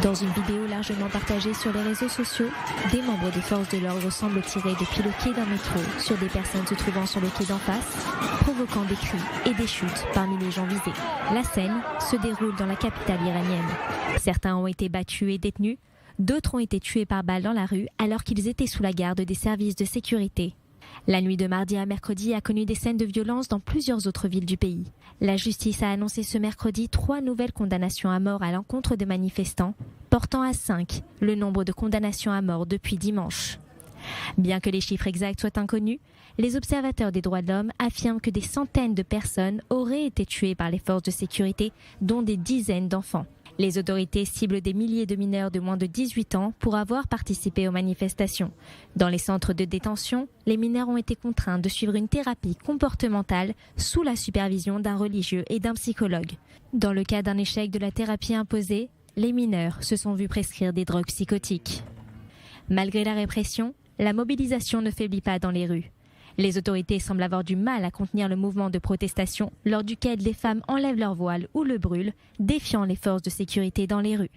Dans une vidéo largement partagée sur les réseaux sociaux, des membres des forces de l'ordre semblent tirer depuis le quai d'un métro sur des personnes se trouvant sur le quai d'en face, provoquant des cris et des chutes parmi les gens visés. La scène se déroule dans la capitale iranienne. Certains ont été battus et détenus, d'autres ont été tués par balle dans la rue alors qu'ils étaient sous la garde des services de sécurité. La nuit de mardi à mercredi a connu des scènes de violence dans plusieurs autres villes du pays. La justice a annoncé ce mercredi 3 nouvelles condamnations à mort à l'encontre de manifestants, portant à 5 le nombre de condamnations à mort depuis dimanche. Bien que les chiffres exacts soient inconnus, les observateurs des droits de l'homme affirment que des centaines de personnes auraient été tuées par les forces de sécurité, dont des dizaines d'enfants. Les autorités ciblent des milliers de mineurs de moins de 18 ans pour avoir participé aux manifestations. Dans les centres de détention, les mineurs ont été contraints de suivre une thérapie comportementale sous la supervision d'un religieux et d'un psychologue. Dans le cas d'un échec de la thérapie imposée, les mineurs se sont vus prescrire des drogues psychotiques. Malgré la répression, la mobilisation ne faiblit pas dans les rues. Les autorités semblent avoir du mal à contenir le mouvement de protestation lors duquel les femmes enlèvent leur voile ou le brûlent, défiant les forces de sécurité dans les rues.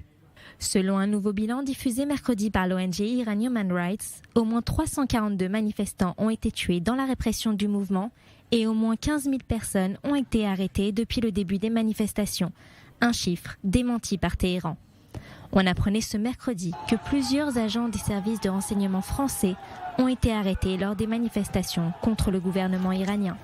Selon un nouveau bilan diffusé mercredi par l'ONG Iran Human Rights, au moins 342 manifestants ont été tués dans la répression du mouvement et au moins 15 000 personnes ont été arrêtées depuis le début des manifestations, un chiffre démenti par Téhéran. On apprenait ce mercredi que plusieurs agents des services de renseignement français ont été arrêtés lors des manifestations contre le gouvernement iranien.